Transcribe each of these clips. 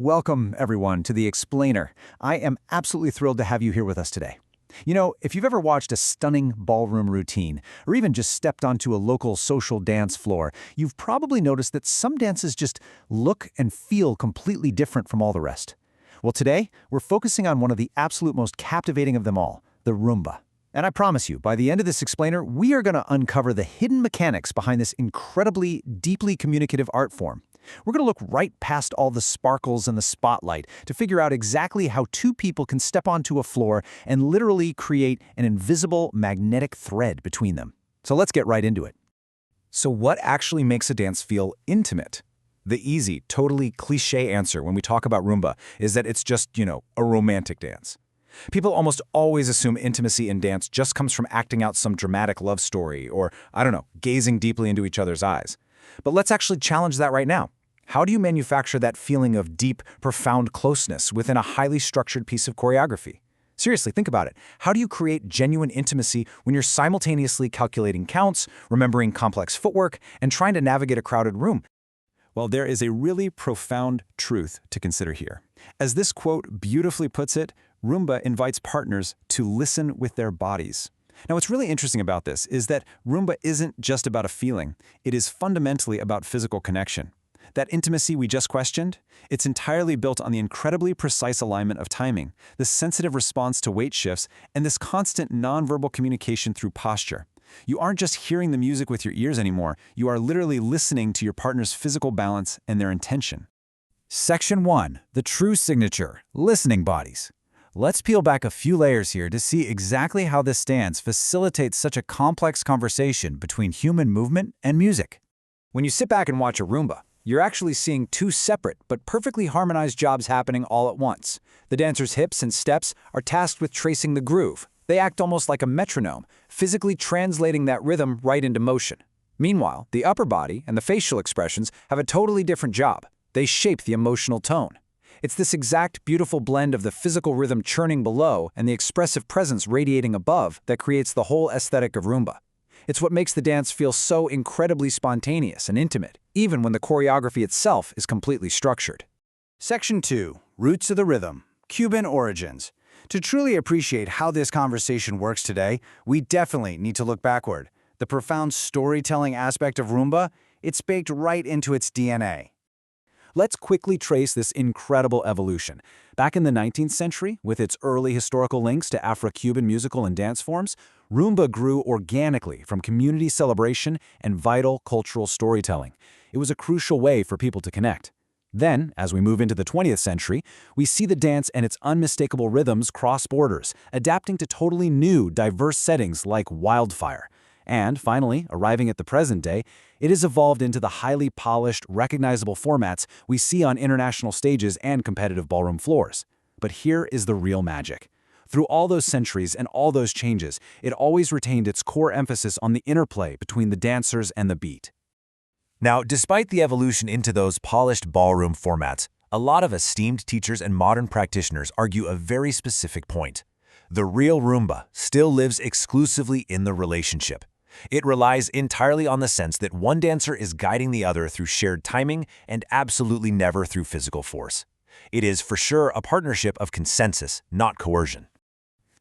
Welcome, everyone, to The Explainer. I am absolutely thrilled to have you here with us today. You know, if you've ever watched a stunning ballroom routine, or even just stepped onto a local social dance floor, you've probably noticed that some dances just look and feel completely different from all the rest. Well, today, we're focusing on one of the absolute most captivating of them all, the Rumba. And I promise you, by the end of this explainer, we are going to uncover the hidden mechanics behind this incredibly, deeply communicative art form. We're going to look right past all the sparkles and the spotlight to figure out exactly how two people can step onto a floor and literally create an invisible magnetic thread between them. So let's get right into it. So what actually makes a dance feel intimate? The easy, totally cliché answer when we talk about Rumba is that it's just, a romantic dance. People almost always assume intimacy in dance just comes from acting out some dramatic love story or, gazing deeply into each other's eyes. But let's actually challenge that right now. How do you manufacture that feeling of deep, profound closeness within a highly structured piece of choreography? Seriously, think about it. How do you create genuine intimacy when you're simultaneously calculating counts, remembering complex footwork, and trying to navigate a crowded room? Well, there is a really profound truth to consider here. As this quote beautifully puts it, Rumba invites partners to listen with their bodies. Now, what's really interesting about this is that Rumba isn't just about a feeling. It is fundamentally about physical connection. That intimacy we just questioned, it's entirely built on the incredibly precise alignment of timing, the sensitive response to weight shifts, and this constant nonverbal communication through posture. You aren't just hearing the music with your ears anymore. You are literally listening to your partner's physical balance and their intention. Section 1. The true signature, listening bodies. Let's peel back a few layers here to see exactly how this stance facilitates such a complex conversation between human movement and music. When you sit back and watch a Rumba, you're actually seeing two separate but perfectly harmonized jobs happening all at once. The dancer's hips and steps are tasked with tracing the groove. They act almost like a metronome, physically translating that rhythm right into motion. Meanwhile, the upper body and the facial expressions have a totally different job. They shape the emotional tone. It's this exact beautiful blend of the physical rhythm churning below and the expressive presence radiating above that creates the whole aesthetic of Rumba. It's what makes the dance feel so incredibly spontaneous and intimate, even when the choreography itself is completely structured. Section 2. Roots of the Rhythm, Cuban Origins. To truly appreciate how this conversation works today, we definitely need to look backward. The profound storytelling aspect of Rumba, it's baked right into its DNA. Let's quickly trace this incredible evolution. Back in the 19th century, with its early historical links to Afro-Cuban musical and dance forms, Rumba grew organically from community celebration and vital cultural storytelling. It was a crucial way for people to connect. Then, as we move into the 20th century, we see the dance and its unmistakable rhythms cross borders, adapting to totally new, diverse settings like wildfire. And finally, arriving at the present day, it has evolved into the highly polished, recognizable formats we see on international stages and competitive ballroom floors. But here is the real magic. Through all those centuries and all those changes, it always retained its core emphasis on the interplay between the dancers and the beat. Now, despite the evolution into those polished ballroom formats, a lot of esteemed teachers and modern practitioners argue a very specific point. The real Rumba still lives exclusively in the relationship. It relies entirely on the sense that one dancer is guiding the other through shared timing and absolutely never through physical force. It is for sure a partnership of consensus, not coercion.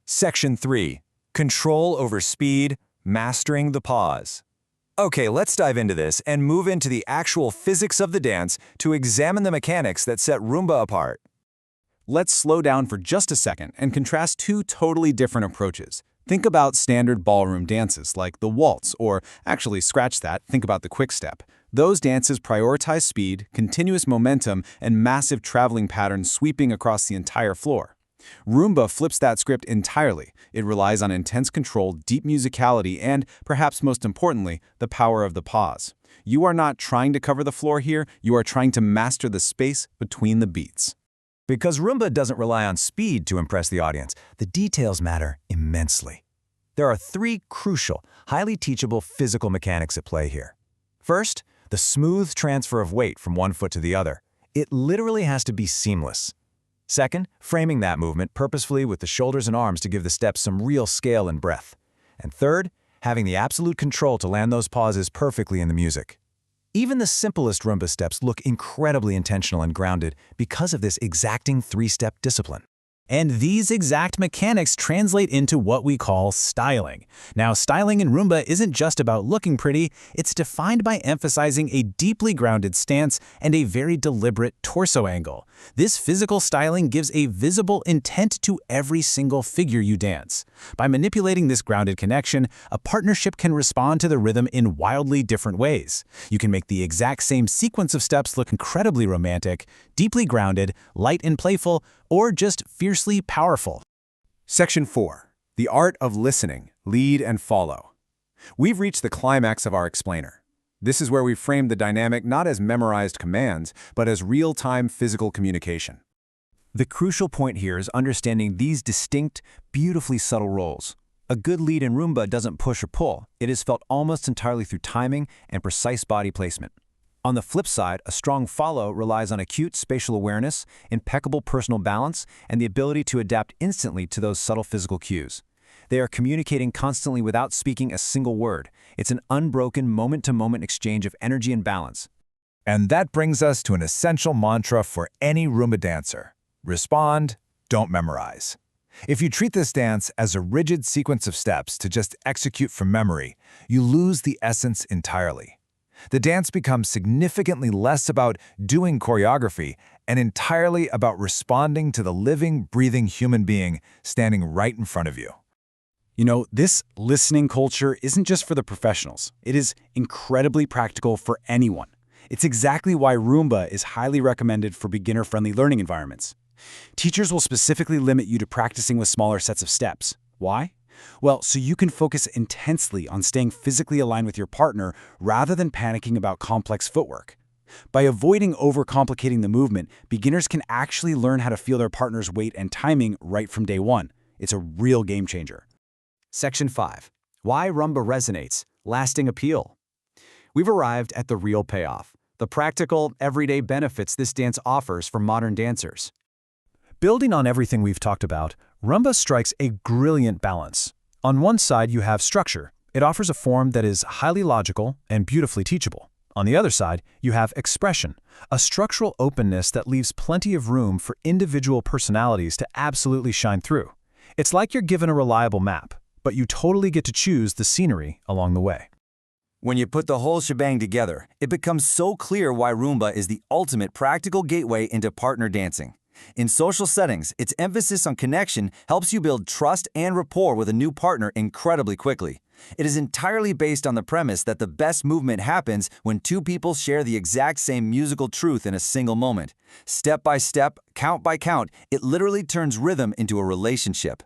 Section 3. Control over speed, mastering the pause. Okay, let's dive into this and move into the actual physics of the dance to examine the mechanics that set Rumba apart. Let's slow down for just a second and contrast two totally different approaches. Think about standard ballroom dances like the waltz, or actually scratch that, think about the quick step. Those dances prioritize speed, continuous momentum, and massive traveling patterns sweeping across the entire floor. Rumba flips that script entirely. It relies on intense control, deep musicality, and, perhaps most importantly, the power of the pause. You are not trying to cover the floor here, you are trying to master the space between the beats. Because Rumba doesn't rely on speed to impress the audience, the details matter immensely. There are three crucial, highly teachable physical mechanics at play here. First, the smooth transfer of weight from one foot to the other. It literally has to be seamless. Second, framing that movement purposefully with the shoulders and arms to give the steps some real scale and breadth. And third, having the absolute control to land those pauses perfectly in the music. Even the simplest Rumba steps look incredibly intentional and grounded because of this exacting three-step discipline. And these exact mechanics translate into what we call styling. Now, styling in Rumba isn't just about looking pretty, it's defined by emphasizing a deeply grounded stance and a very deliberate torso angle. This physical styling gives a visible intent to every single figure you dance. By manipulating this grounded connection, a partnership can respond to the rhythm in wildly different ways. You can make the exact same sequence of steps look incredibly romantic, deeply grounded, light and playful, or just fiercely powerful. Section 4. The Art of Listening, Lead and Follow. We've reached the climax of our explainer. This is where we frame the dynamic not as memorized commands, but as real-time physical communication. The crucial point here is understanding these distinct, beautifully subtle roles. A good lead in Rumba doesn't push or pull. It is felt almost entirely through timing and precise body placement. On the flip side, a strong follow relies on acute spatial awareness, impeccable personal balance, and the ability to adapt instantly to those subtle physical cues. They are communicating constantly without speaking a single word. It's an unbroken moment-to-moment exchange of energy and balance. And that brings us to an essential mantra for any Rumba dancer. Respond, don't memorize. If you treat this dance as a rigid sequence of steps to just execute from memory, you lose the essence entirely. The dance becomes significantly less about doing choreography and entirely about responding to the living, breathing human being standing right in front of you. You know, this listening culture isn't just for the professionals. It is incredibly practical for anyone. It's exactly why Rumba is highly recommended for beginner-friendly learning environments. Teachers will specifically limit you to practicing with smaller sets of steps. Why? Well, so you can focus intensely on staying physically aligned with your partner rather than panicking about complex footwork. By avoiding overcomplicating the movement, beginners can actually learn how to feel their partner's weight and timing right from day one. It's a real game changer. Section 5. Why Rumba Resonates, Lasting Appeal. We've arrived at the real payoff, the practical, everyday benefits this dance offers for modern dancers. Building on everything we've talked about, Rumba strikes a brilliant balance. On one side, you have structure. It offers a form that is highly logical and beautifully teachable. On the other side, you have expression, a structural openness that leaves plenty of room for individual personalities to absolutely shine through. It's like you're given a reliable map, but you totally get to choose the scenery along the way. When you put the whole shebang together, it becomes so clear why Rumba is the ultimate practical gateway into partner dancing. In social settings, its emphasis on connection helps you build trust and rapport with a new partner incredibly quickly. It is entirely based on the premise that the best movement happens when two people share the exact same musical truth in a single moment. Step by step, count by count, it literally turns rhythm into a relationship.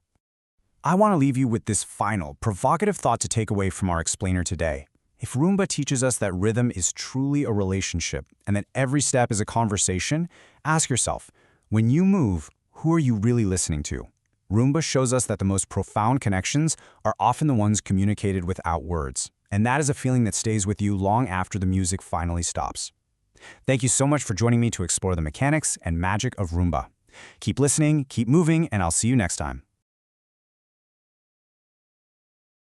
I want to leave you with this final, provocative thought to take away from our explainer today. If Rumba teaches us that rhythm is truly a relationship and that every step is a conversation, ask yourself, when you move, who are you really listening to? Rumba shows us that the most profound connections are often the ones communicated without words, and that is a feeling that stays with you long after the music finally stops. Thank you so much for joining me to explore the mechanics and magic of Rumba. Keep listening, keep moving, and I'll see you next time.